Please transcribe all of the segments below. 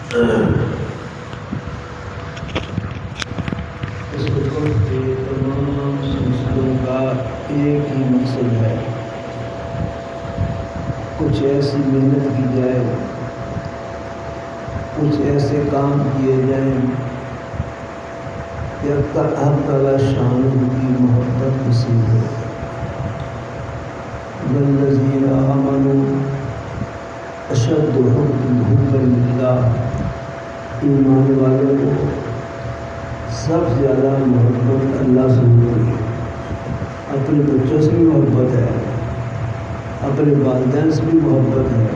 اس حکم کے تمام سلسلوں کا ایک ہی مقصد ہے، کچھ ایسی محنت کی جائے، کچھ ایسے کام کیے جائیں کہ حق تعالی شان کی محبت نصیب ہو۔ والذین آمنوا اشد حبا للہ، ایمان والوں کو سب سے زیادہ محبت اللہ سے ہوتی ہے۔ اپنے بچوں سے بھی محبت ہے، اپنے والدین سے بھی محبت ہے،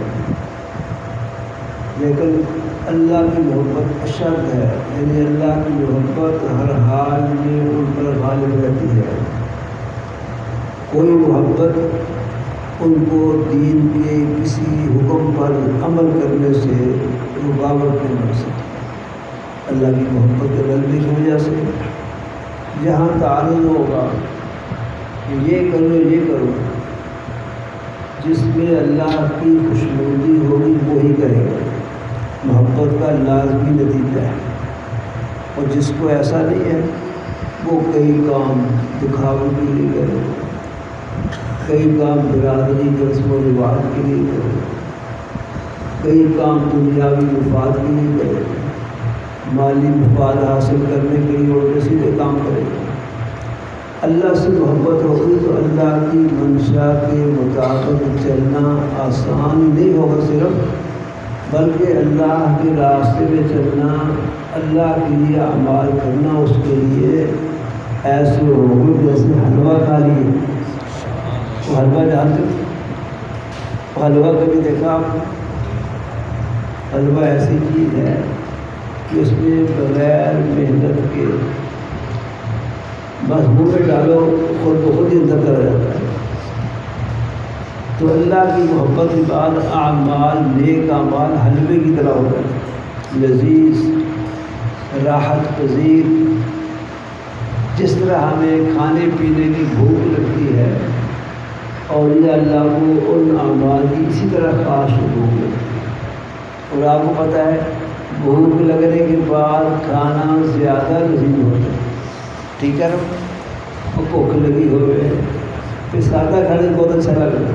لیکن اللہ کی محبت اشد ہے، یعنی اللہ کی محبت ہر حال میں ان پر غالب رہتی ہے۔ کوئی محبت ان کو دین کے کسی حکم پر عمل کرنے سے رکاوٹ نہیں بن سکتی۔ اللہ کی محبت کے غلبے کی وجہ سے جہاں تعارض ہوگا کہ یہ کرو یہ کرو، جس میں اللہ کی خوشنودی ہوگی وہی کرے گا، محبت کا لازمی نتیجہ ہے۔ اور جس کو ایسا نہیں ہے وہ کئی کام دکھاوے کے لیے کرے، کئی کام برادری کے رسم و رواج کے لیے کرے، کئی کام دنیاوی مفاد کے لیے کرے، مالی مفاد حاصل کرنے کے لیے الٹے سیدھے کام کرے۔ اللہ سے محبت ہوگی تو اللہ کی منشا کے مطابق چلنا آسان نہیں ہوگا صرف، بلکہ اللہ کے راستے میں چلنا، اللہ کے لیے اعمال کرنا اس کے لیے ایسے ہوگا جیسے حلوہ کھا لیے۔ وہ حلوہ جانتے، حلوہ کبھی دیکھا آپ؟ حلوہ ایسی چیز ہے کہ اس میں بغیر محنت کے بس منہ میں ڈالو خود بخود ہی اندر چلا جاتا ہے۔ تو اللہ کی محبت کے بعد اعمال، نیک اعمال حلوے کی طرح ہوتا ہے، لذیذ، راحت پذیر۔ جس طرح ہمیں کھانے پینے کی بھوک لگتی ہے، اولیاء اللہ کو ان اعمال کی اسی طرح خواہش بھوک لگتی ہے۔ اور آپ کو پتہ ہے بھوک لگنے کے بعد کھانا زیادہ لذیذ ہوتا ہے، ٹھیک ہے نا؟ اور بھوک لگی ہوئے پھر سادہ کھانے بہت اچھا لگتا ہے۔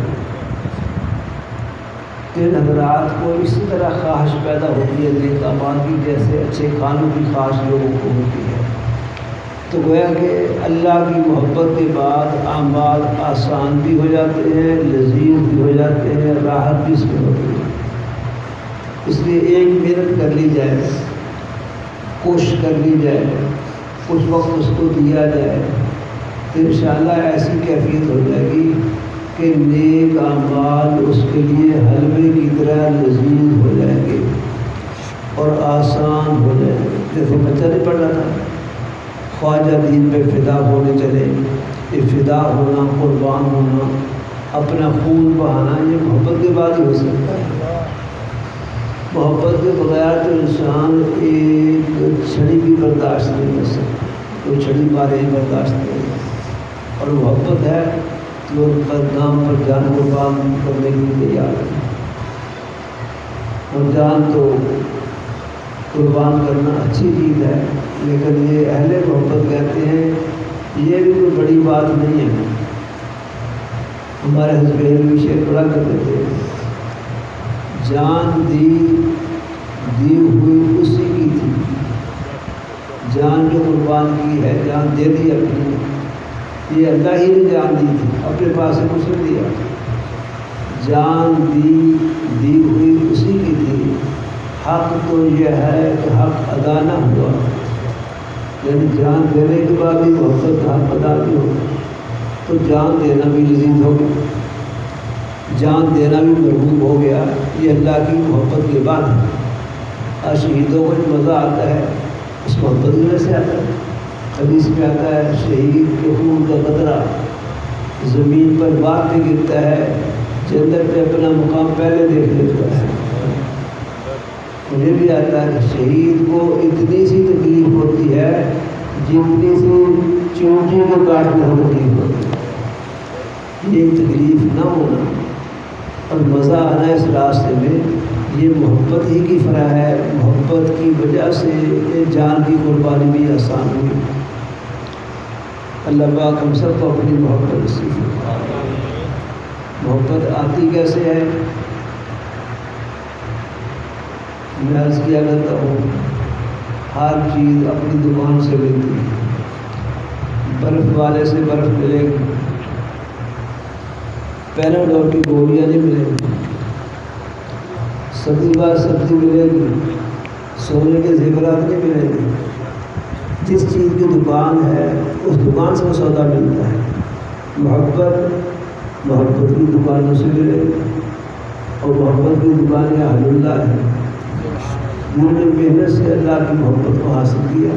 ان حضرات کو اسی طرح خواہش پیدا ہوتی ہے نیک اعمال کی، جیسے اچھے کھانوں کی خواہش لوگوں کو ہوتی ہے۔ تو گویا کہ اللہ کی محبت کے بعد اعمال آسان بھی ہو جاتے ہیں، لذیذ بھی ہو جاتے ہیں، راحت بھی اس میں ہوتی ہے۔ اس لیے ایک محنت کر لی جائے، کوشش کر لی جائے، کچھ وقت اس کو دیا جائے تو انشاءاللہ ایسی کیفیت ہو جائے گی کہ نیک اعمال اس کے لیے حلوے کی طرح لذیذ ہو جائیں گے اور آسان ہو جائیں گے۔ جیسے بچہ نہیں پڑھ رہا تھا، خواجہ دین پہ فدا ہونے چلے، یہ فدا ہونا، قربان ہونا، اپنا خون بہانا، یہ محبت کے بعد ہی ہو سکتا ہے۔ محبت کے بغیر تو انسان ایک چھڑی بھی برداشت نہیں کر سکتا، کوئی چھڑی مارے ہی برداشت نہیں کرتا۔ اور محبت ہے جو بدنام پر جان قربان کرنے کے لیے تیار ہے۔ اور جان تو قربان کرنا اچھی چیز ہے، لیکن یہ اہل محبت کہتے ہیں یہ بھی کوئی بڑی بات نہیں ہے۔ ہمارے حضرت بھی شعر پڑھا کرتے تھے، جان دی ہوئی اسی کی تھی، جان جو قربان کی ہے، جان دے دی اپنی، یہ اللہ ہی نے جان دی تھی، اپنے پاس سے کچھ نہیں دیا۔ جان دی ہوئی اسی کی تھی، حق تو یہ ہے کہ حق ادا نہ ہوا، یعنی جان دینے کے بعد بھی محبت کا حق ادا نہیں ہو تو جان دینا بھی لذیذ ہو گیا، جان دینا بھی مرغوب ہو گیا۔ یہ اللہ کی محبت کے بعد ہے۔ اور شہیدوں کو جو مزہ آتا ہے اس محبت کی وجہ سے آتا ہے۔ حدیث میں آتا ہے شہید کے خون کا قطرہ زمین پر بات پہ گرتا ہے، جنت پہ اپنا مقام پہلے دیکھ لیتا ہے۔ مجھے بھی آتا ہے کہ شہید کو اتنی سی تکلیف ہوتی ہے جتنی سی چونٹی کو کاٹنے کو تکلیف ہوتی ہے۔ یہ تکلیف نہ ہونا اور مزہ آنا اس راستے میں، یہ محبت ہی کی فرح ہے، محبت کی وجہ سے یہ جان کی قربانی بھی آسان ہوئی۔ اللہ پاک ہم سب کو اپنی محبت نصیب فرمائے۔ محبت آتی کیسے ہے؟ میں عرض کیا کرتا ہوں، ہر چیز اپنی دکان سے ملتی ہے۔ برف والے سے برف ملے گی، پیناڈول کی گولیاں نہیں ملے گی، سبزی بار سبزی ملے گی، سونے کے زیورات نہیں ملے گی۔ جس چیز کی دکان ہے اس دکان سے وہ سودا ملتا ہے۔ محبت کی دکانوں سے ملے گی، اور محبت کی دکان اہل اللہ ہے، جنہوں نے محنت سے اللہ کی محبت کو حاصل کیا۔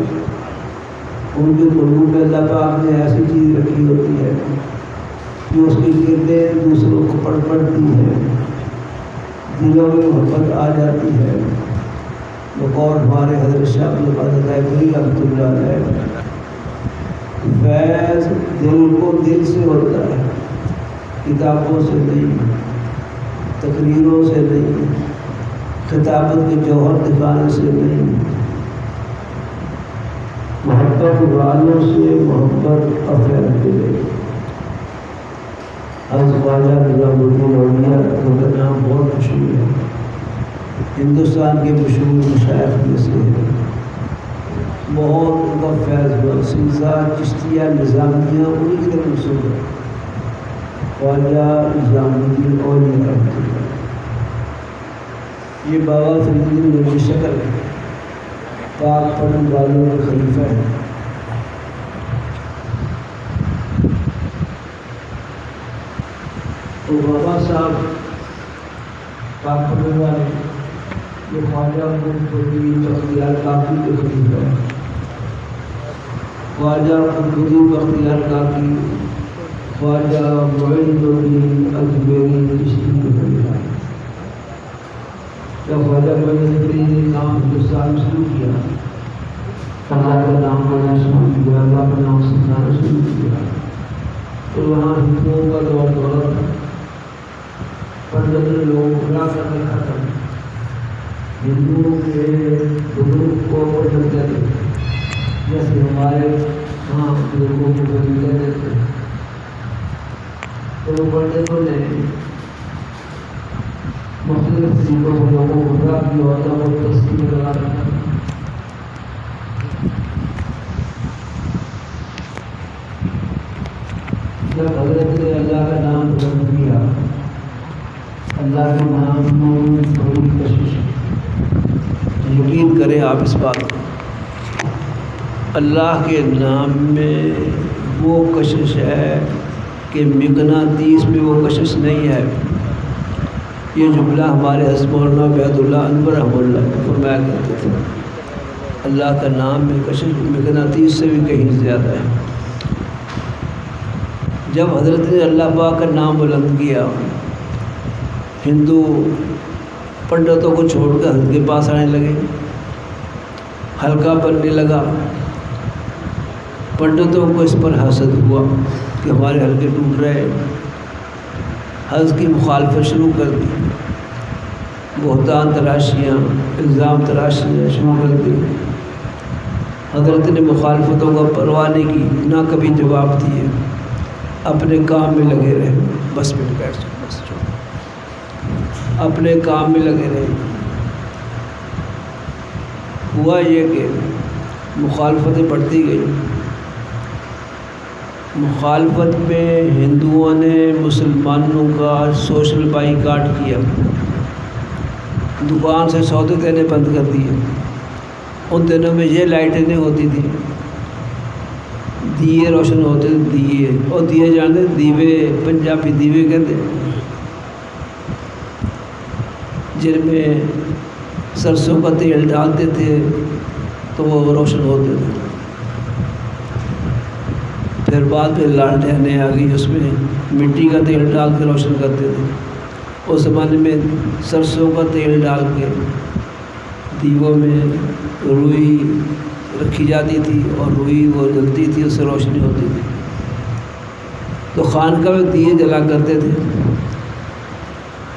ان کے قلوب میں اللہ پاک نے ایسی چیز رکھی ہوتی ہے جو اس کی گردیں دوسروں کو پڑتی ہے، دلوں میں محبت آ جاتی ہے۔ بقول ہمارے حضرت شاہ عبد القادر رائفری رحمۃ اللہ علیہ، فیض دل کو دل سے ہوتا ہے، کتابوں سے نہیں، تقریروں سے نہیں، خطابت کے جوہر دکھانے سے نہیں، محبت والوں سے محبت کا فیض ملے۔ حضرت خواجہ نظام الدین اولیاء ان کا نام بہت مشہور ہے، ہندوستان کے مشہور مشائخ میں سے ہے، بہت ان کا فیض ہوا۔ سلسلہ چشتیہ نظامیہ انہیں کی طرف منسوب ہے، خواجہ نظام الدین اولیاء رحمۃ اللہ۔ یہ بابا فرید الدین نبی شکل ہے، پاک پڑھنے والوں کے خلیفہ ہیں۔ تو بابا صاحب پاک پڑھنے والے یہ خواجہ قطبالدین بختیار کاکی کے خلیفہ ہیں۔ خواجہ قطبالدین بختیار کاکی خواجہ معین الدین اجمیری چشتی کے خلیفہ ہیں۔ جب خواجہ معین الدین نے نام ہندوستان میں شروع کیا، اللہ کا نام لینا شروع کیا، اللہ کا نام سکھانا شروع کیا، تو وہاں ہندوؤں کا دور دورہ تھا۔ پندرہ لوگ بلا کر رکھا تھا، ہندوؤں کے بزرگ کو پڑھنے دیتے جیسے ہمارے ہاں بزرگوں کو پڑھنے دیتے، تو وہ پڑھنے کو نہیں، مختلف طریقوں سے لوگوں کو بلا کیا ہوتا، وہ تصویر لگا رکھا۔ جب حضرت نے اللہ کا نام بلند کیا، اللہ کے نام میں بڑی کشش، یقین کریں آپ اس بات کو، اللہ کے نام میں وہ کشش ہے کہ مقناطیس میں وہ کشش نہیں ہے۔ یہ جملہ ہمارے حضرت مولانا عبید اللہ انور رحمہ اللہ فرمایا کرتے تھے، اللہ کا نام میں کشش مقناطیس سے بھی کہیں زیادہ ہے۔ جب حضرت نے اللہ پاک کا نام بلند کیا، ہندو پنڈتوں کو چھوڑ کر حضرت کے پاس آنے لگے، ہلکا بننے لگا۔ پنڈتوں کو اس پر حسد ہوا کہ ہمارے حلقے ٹوٹ رہے، حضرت کی مخالفت شروع کر دی، بہتان تراشیاں، الزام تراشیاں شروع کر دی۔ حضرت نے مخالفتوں کا پرواہ نہیں کی، نہ کبھی جواب دیے، اپنے کام میں لگے رہے۔ بس بیٹھ جاؤ، بس اپنے کام میں لگے رہے۔ ہوا یہ کہ مخالفتیں بڑھتی گئی۔ مخالفت میں ہندوؤں نے مسلمانوں کا سوشل بائیکاٹ کیا، دکان سے سودے دینے بند کر دیے۔ ان دنوں میں یہ لائٹیں نہیں ہوتی تھیں، دیے روشن ہوتے تھے، دیے، اور دیے جانتے دیوے، پنجابی دیوے کہتے ہیں، جن میں سرسوں کا تیل ڈالتے تھے تو وہ روشن ہوتے تھے۔ پھر بعد میں لالٹینیں آ گئی، اس میں مٹی کا تیل ڈال کے روشن کرتے تھے۔ اس زمانے میں سرسوں کا تیل ڈال کے دیووں میں روئی رکھی جاتی تھی، اور روئی وہ جلتی تھی، اس سے روشنی ہوتی تھی۔ تو خانقاہ میں دیے جلا کرتے تھے۔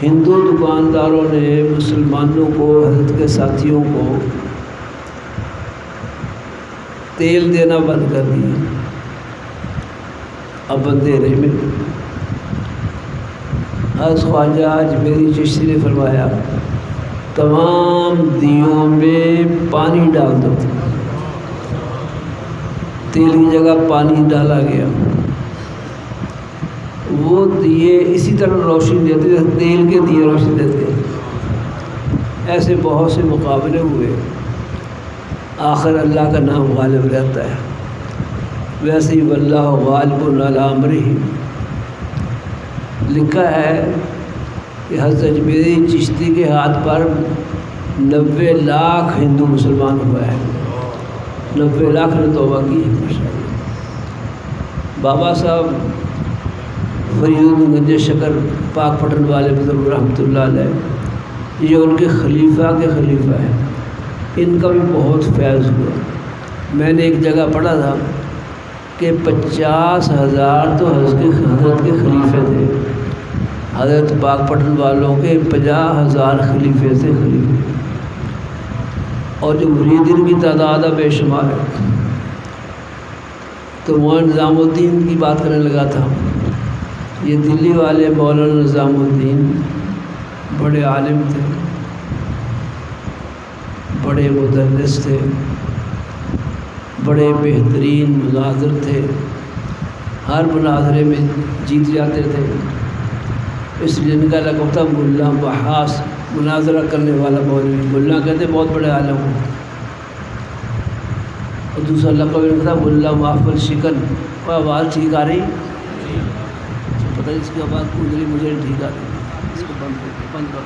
ہندو دکانداروں نے مسلمانوں کو، حضرت کے ساتھیوں کو تیل دینا بند کر دیا۔ اب اندھیرے میں حضرت خواجہ اجمیری چشتی نے فرمایا تمام دیوں میں پانی ڈال دو۔ تیل کی جگہ پانی ڈالا گیا۔ وہ دیے اسی طرح روشنی دیتے جیسے تیل کے دیے روشنی دیتے ہیں۔ ایسے بہت سے مقابلے ہوئے، آخر اللہ کا نام غالب رہتا ہے۔ ویسے ہی واللہ غالب علی امرہ لکھا ہے کہ حضرت اجمیری چشتی کے ہاتھ پر 90 لاکھ ہندو مسلمان ہوا ہے۔ 90 لاکھ نے توبہ کی ہے ماشاءاللہ۔ بابا صاحب فرید الدین گنج شکر پاک پٹن والے بزرگ رحمۃ اللہ علیہ، یہ ان کے خلیفہ کے خلیفہ ہیں، ان کا بھی بہت فیض ہوا۔ میں نے ایک جگہ پڑھا تھا کہ 50,000 تو حضرت کے خلیفے تھے، حضرت پاک پٹن والوں کے 50,000 خلیفے سے خلیفے، اور جو مریدین کی تعداد بے شمار ہے۔ تو مولانا نظام الدین کی بات کرنے لگا تھا۔ یہ دلی والے مولانا نظام الدین بڑے عالم تھے، بڑے مدرس تھے، بڑے بہترین مناظر تھے، ہر مناظرے میں جیت جاتے تھے، اس لیے ان کا لقب تھا ملا محاس، مناظرہ کرنے والا مولوی۔ ملا کہتے بہت بڑے عالم ہوں، اور دوسرا لقب ان کا تھا ملا محفل شکن۔ اور آواز ٹھیک آ رہی؟ پتہ نہیں اس کی آواز کود رہی، مجھے ٹھیک آ رہی، اس کو بند کر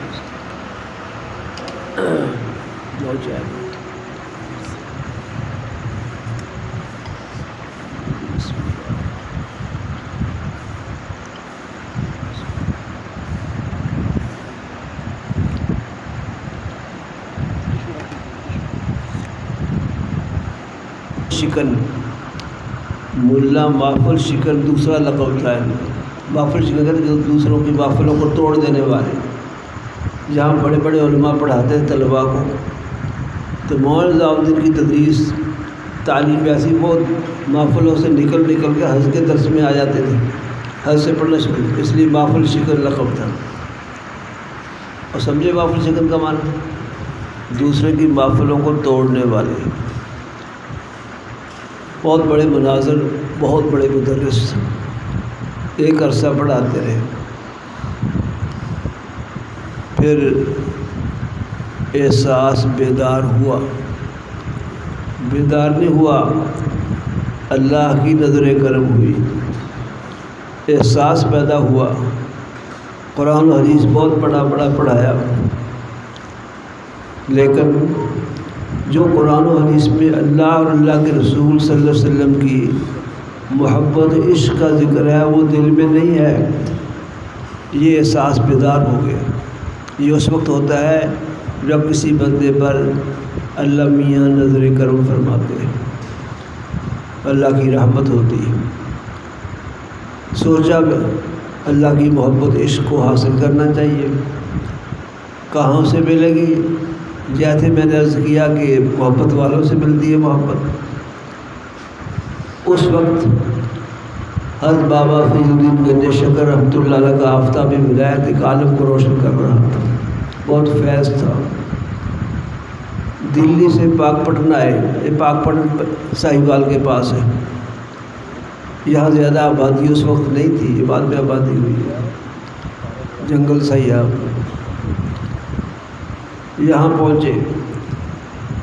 دو چاہے۔ شکن، ملا محفل شکن دوسرا لقب تھا۔ محفل شکن کہتے جو دوسروں کی محفلوں کو توڑ دینے والے، جہاں بڑے بڑے علماء پڑھاتے ہیں طلباء کو، تو مولانا نظام الدین کی تدریس تعلیم ایسی بہت محفلوں سے نکل کے حضرت کے درس میں آ جاتے تھے، حضرت سے پڑھنا شروع، اس لیے محفل شکن لقب تھا۔ اور سمجھے محفل شکن کا معنی دوسرے کی محفلوں کو توڑنے والے، بہت بڑے مناظر، بہت بڑے مدرس، ایک عرصہ پڑھاتے رہے۔ پھر احساس بیدار ہوا، بیدار نہیں ہوا، اللہ کی نظر کرم ہوئی، احساس پیدا ہوا۔ قرآن و حدیث بہت بڑا پڑھایا، لیکن جو قرآن و حدیث میں اللہ اور اللہ کے رسول صلی اللہ علیہ وسلم کی محبت عشق کا ذکر ہے وہ دل میں نہیں ہے، یہ احساس بیدار ہو گیا۔ یہ اس وقت ہوتا ہے جب کسی بندے پر اللہ میاں نظر کرم فرماتے ہیں، اللہ کی رحمت ہوتی ہے۔ سوچا اللہ کی محبت عشق کو حاصل کرنا چاہیے، کہاں سے ملے گی؟ جیسے میں نے عرض کیا کہ محبت والوں سے ملتی ہے محبت۔ اس وقت حضرت بابا فرید الدین گنج شکر رحمۃ اللہ علیہ کا آفتاب ولایت ایک عالم کو روشن کر رہا تھا، بہت فیض تھا۔ دلی سے پاک پٹن آئے، یہ پاک پٹن ساہیوال کے پاس ہے، یہاں زیادہ آبادی اس وقت نہیں تھی، یہ بعد میں آبادی ہوئی ہے، جنگل سیاب۔ یہاں پہنچے،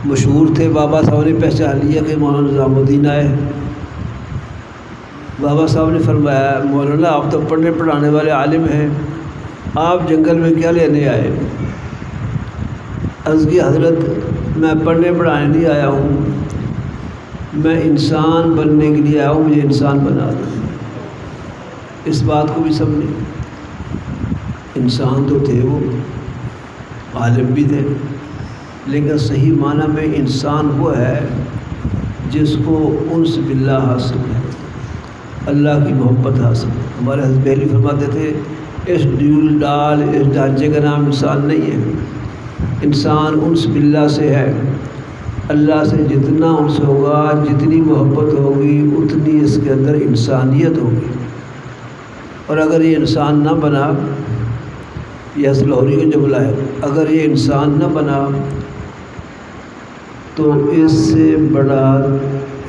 مشہور تھے، بابا صاحب نے پہچان لیا کہ مولانا نظام الدین آئے۔ بابا صاحب نے فرمایا مولانا آپ تو پڑھنے پڑھانے والے عالم ہیں، آپ جنگل میں کیا لینے آئے؟ عرض کی حضرت میں پڑھنے پڑھانے نہیں آیا ہوں، میں انسان بننے کے لیے آیا ہوں، مجھے انسان بنا دو۔ اس بات کو بھی سمجھے، انسان تو تھے وہ، عالم بھی تھے، لیکن صحیح معنی میں انسان وہ ہے جس کو انس باللہ حاصل ہے، اللہ کی محبت حاصل ہے۔ ہمارے حضرت بہلی فرماتے تھے اس ڈیول ڈال اس ڈھانچے کا نام انسان نہیں ہے۔ انسان انس باللہ سے ہے، اللہ سے جتنا انس ہوگا، جتنی محبت ہوگی، اتنی اس کے اندر انسانیت ہوگی۔ اور اگر یہ انسان نہ بنا، یہ اصل لاہوری کا جملہ ہے، اگر یہ انسان نہ بنا تو اس سے بڑا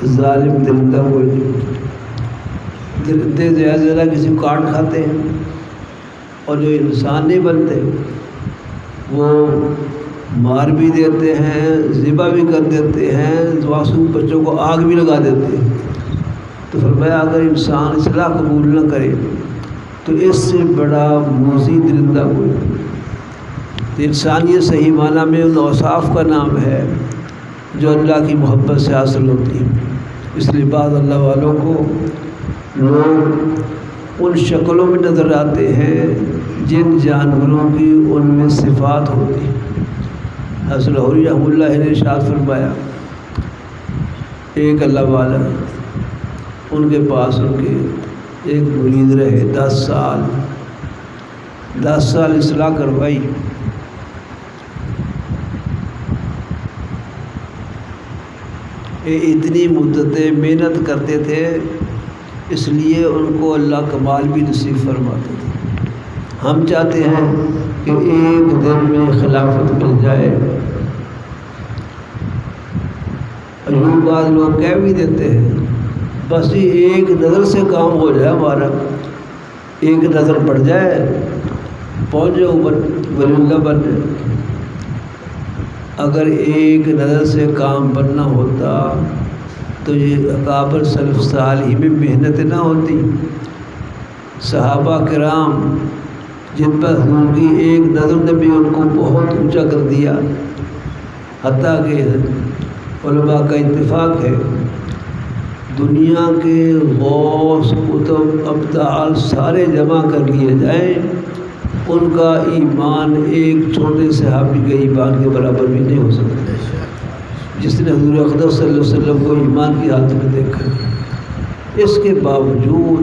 ظالم درندہ کوئی نہیں۔ درندے زیادہ سے زیادہ کسی کو کاٹ کھاتے ہیں، اور جو انسان نہیں بنتے وہ مار بھی دیتے ہیں، ذبح بھی کر دیتے ہیں، معصوم بچوں کو آگ بھی لگا دیتے ہیں۔ تو فرمایا اگر انسان اصلاح قبول نہ کرے تو اس سے بڑا موذی درندہ کوئی نہیں۔ تو انسانیت صحیح معنی میں ان اوصاف کا نام ہے جو اللہ کی محبت سے حاصل ہوتی ہے۔ اس لیے بعض اللہ والوں کو لوگ ان شکلوں میں نظر آتے ہیں جن جانوروں کی ان میں صفات ہوتی ہیں۔ حضرت لاہوری رحمہ اللہ نے ارشاد فرمایا، ایک اللہ والا ان کے پاس ان کے ایک مرید رہے 10 سال اصلاح کروائی۔ اتنی مدتیں محنت کرتے تھے، اس لیے ان کو اللہ کمال بھی نصیب فرماتے تھے۔ ہم چاہتے ہیں کہ ایک دن میں خلافت مل جائے، اور بعض لوگ کہہ بھی دیتے ہیں بس ایک نظر سے کام ہو جائے، ہمارا ایک نظر پڑ جائے پہنچ جاؤ ولی اللہ بن جائے۔ اگر ایک نظر سے کام بننا ہوتا تو یہ اکابر سلف صالح میں محنت نہ ہوتی۔ صحابہ کرام جن پر حضور کی ایک نظر نے بھی ان کو بہت اونچا کر دیا، حتیٰ کہ علماء کا اتفاق ہے دنیا کے غوث قطب ابدال سارے جمع کر لیے جائیں، ان کا ایمان ایک چھوٹے صحابی کے ایمان کے برابر بھی نہیں ہو سکتا جس نے حضور اقدس صلی اللہ علیہ وسلم کو ایمان کی حالت میں دیکھا۔ اس کے باوجود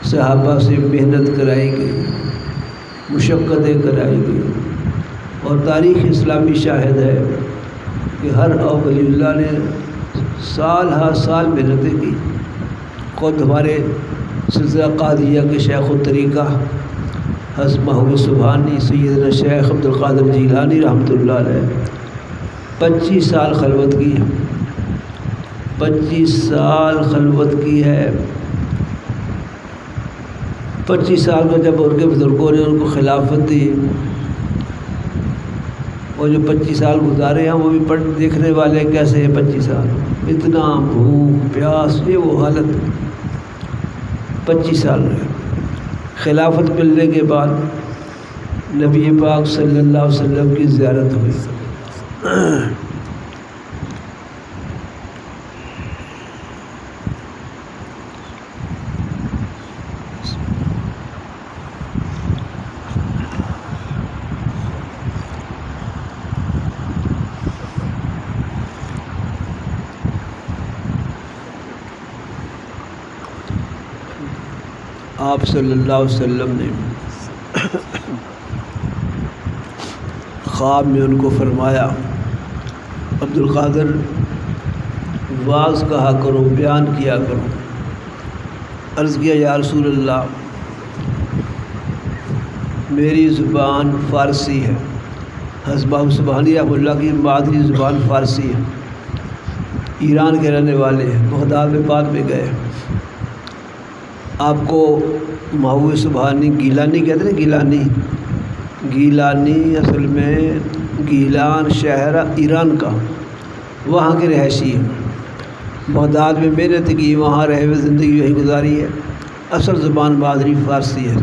صحابہ سے محنت کرائی گئی، مشقتیں کرائی گئی، اور تاریخ اسلامی شاہد ہے کہ ہر ولی اللہ نے سال ہر سال محنتیں کی۔ خود ہمارے سلسلہ قادریہ کے شیخ الطریقہ حضرت محمود سبحانی سیدنا شیخ عبد القادر جیلانی رحمۃ اللہ علیہ 25 سال خلوت کی ہے، 25 سال خلوت کی ہے۔ 25 سال میں جب ان کے بزرگوں نے ان کو خلافت دی، اور جو 25 سال گزارے ہیں وہ بھی دیکھنے والے کیسے ہیں 25 سال، اتنا بھوک پیاس، یہ وہ حالت 25 سال رہے۔ خلافت ملنے کے بعد نبی پاک صلی اللہ علیہ وسلم کی زیارت ہوئی۔ آپ صلی اللہ علیہ وسلم نے خواب میں ان کو فرمایا، عبد القادر واعظ کہا کرو، بیان کیا کرو۔ عرض کیا یا رسول اللہ میری زبان فارسی ہے۔ حضرت سبحانی رحمۃ اللہ کی مادری زبان فارسی ہے، ایران کے رہنے والے ہیں، بغداد میں بعد میں گئے۔ آپ کو محمود سبحانی گیلانی کہتے ہیں، گیلانی اصل میں گیلان شہر ایران کا، وہاں کے رہائشی ہیں۔ بغداد میں محنت کی، وہاں رہے ہوئے زندگی وہیں گزاری ہے۔ اصل زبان مادری فارسی ہے۔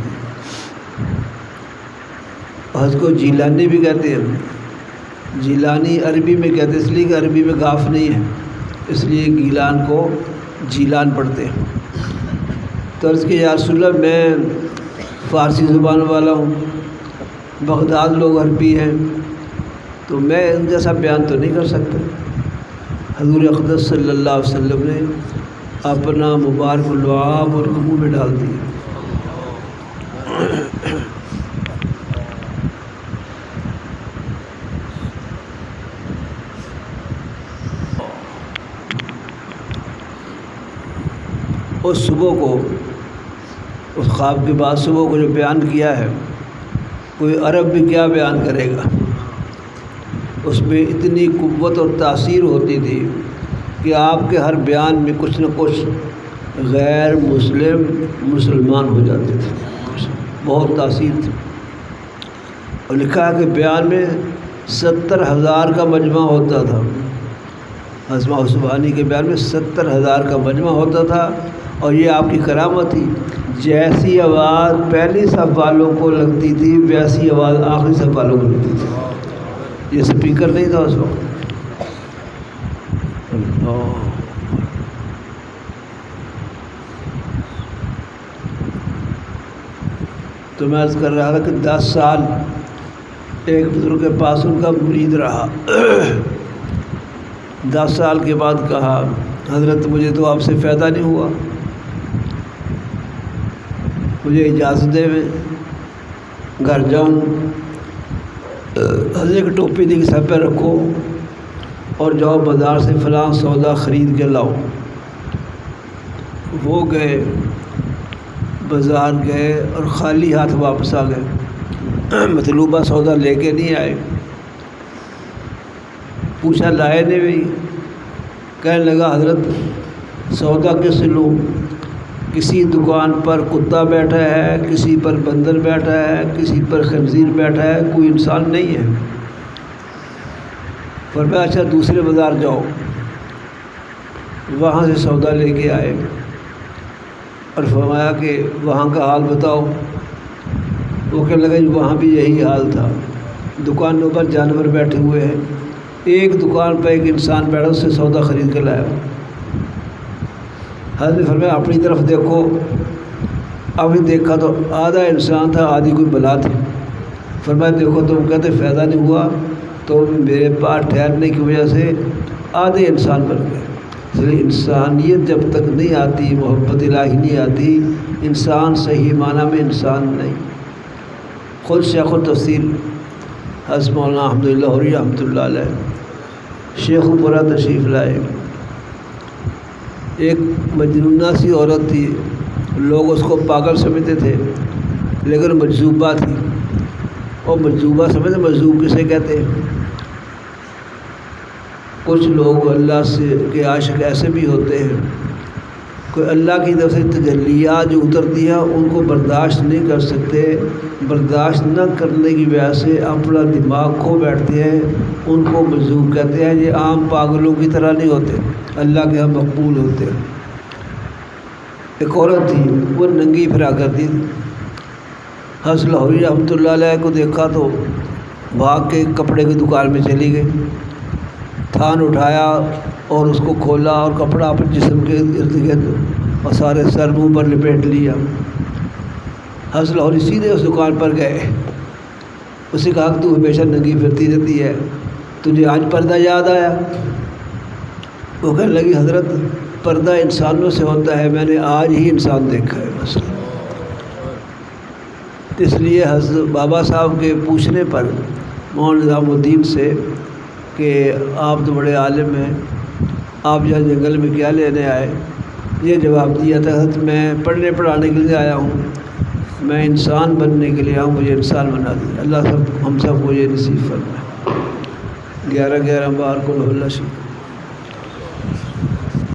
اس کو جیلانی بھی کہتے ہیں، جیلانی عربی میں کہتے ہیں، اس لیے کہ عربی میں کاف نہیں ہے، اس لیے گیلان کو جیلان پڑھتے ہیں۔ تو عرض کہ یا رسول اللہ میں فارسی زبان والا ہوں، بغداد لوگ عربی ہیں، تو میں ان جیسا بیان تو نہیں کر سکتا۔ حضور اقدس صلی اللہ علیہ وسلم نے اپنا مبارک لعاب اور منہ میں ڈال دیا۔ اس صبح کو، اس خواب کے بعد صبح کو جو بیان کیا ہے، کوئی عرب بھی کیا بیان کرے گا؟ اس میں اتنی قوت اور تاثیر ہوتی تھی کہ آپ کے ہر بیان میں کچھ نہ کچھ غیر مسلم مسلمان ہو جاتے تھے، بہت تاثیر تھی۔ اور لکھا ہے کہ بیان میں 70,000 کا مجمع ہوتا تھا۔ اسماء سبحانی کے بیان میں 70,000 کا مجمع ہوتا تھا، اور یہ آپ کی کرامت تھی۔ جیسی آواز پہلی صف والوں کو لگتی تھی ویسی آواز آخری صف والوں کو لگتی تھی۔ یہ سپیکر نہیں تھا اس وقت۔ تو میں عرض کر رہا تھا کہ 10 سال ایک بزرگ کے پاس ان کا مرید رہا۔ 10 سال کے بعد کہا، حضرت مجھے تو آپ سے فائدہ نہیں ہوا، مجھے اجازت دے، میں گھر جاؤں۔ حضرت کی ٹوپی دی سر پہ رکھو اور جاؤ بازار سے فلاں سودا خرید کے لاؤ۔ وہ گئے، بازار گئے اور خالی ہاتھ واپس آ گئے، مطلوبہ سودا لے کے نہیں آئے۔ پوچھا لائے نہیں بھی؟ کہنے لگا حضرت سودا کس سے لوں؟ کسی دکان پر کتا بیٹھا ہے، کسی پر بندر بیٹھا ہے، کسی پر خنزیر بیٹھا ہے، کوئی انسان نہیں ہے۔ فرمایا اچھا دوسرے بازار جاؤ۔ وہاں سے سودا لے کے آئے اور فرمایا کہ وہاں کا حال بتاؤ۔ وہ کہنے لگا وہاں بھی یہی حال تھا، دکانوں پر جانور بیٹھے ہوئے ہیں، ایک دکان پر ایک انسان بیٹھا، اس سے سودا خرید کے لایا۔ حضرت نے فرمایا اپنی طرف دیکھو۔ ابھی دیکھا تو آدھا انسان تھا، آدھی کوئی بلا تھی۔ فرمایا دیکھو تم کہتے فائدہ نہیں ہوا، تو میرے پاس ٹھہرنے کی وجہ سے آدھے انسان بن گئے۔ اس لیے انسانیت جب تک نہیں آتی، محبت الہی نہیں آتی، انسان صحیح معنی میں انسان نہیں۔ خود شیخ التفسیر حضرت مولانا احمد لاہوری رحمۃ اللہ علیہ شیخ پورہ تشریف لائے۔ ایک مجنونہ سی عورت تھی، لوگ اس کو پاگل سمجھتے تھے، لیکن مجذوبہ تھی۔ اور مجذوبہ سمجھتے، مجذوب کسے کہتے ہیں؟ کچھ لوگ اللہ سے کے عاشق ایسے بھی ہوتے ہیں، کوئی اللہ کی طرف سے تجلیات جو اترتی ہیں ان کو برداشت نہیں کر سکتے، برداشت نہ کرنے کی وجہ سے اپنا دماغ کھو بیٹھتے ہیں، ان کو مجذوب کہتے ہیں۔ یہ عام پاگلوں کی طرح نہیں ہوتے، اللہ کے ہاں مقبول ہوتے ہیں۔ ایک عورت تھی، وہ ننگی پھرا کرتی تھی۔ حضرت لاہوری رحمۃ اللہ علیہ کو دیکھا تو بھاگ کے کپڑے کی دکان میں چلی گئی، تھان اٹھایا اور اس کو کھولا اور کپڑا اپنے جسم کے ارد گرد اور سارے سر منہ پر لپیٹ لیا۔ حضرت لاہوری سیدھے اس دکان پر گئے، اسے کہا کہ تو ہمیشہ ننگی پھرتی رہتی ہے، تجھے آج پردہ یاد آیا؟ وہ کہنے لگی حضرت پردہ انسانوں سے ہوتا ہے، میں نے آج ہی انسان دیکھا ہے بس۔ اس لیے حضرت بابا صاحب کے پوچھنے پر مولانا نظام الدین سے کہ آپ تو بڑے عالم ہیں، آپ یہاں جنگل میں کیا لینے آئے؟ یہ جواب دیا تھا حضرت میں پڑھنے پڑھانے کے لیے آیا ہوں، میں انسان بننے کے لیے آیا ہوں، مجھے انسان بنا دیا۔ اللہ سب ہم سب کو یہ نصیب فرمائے۔ 11 بار کو اللہ شکر۔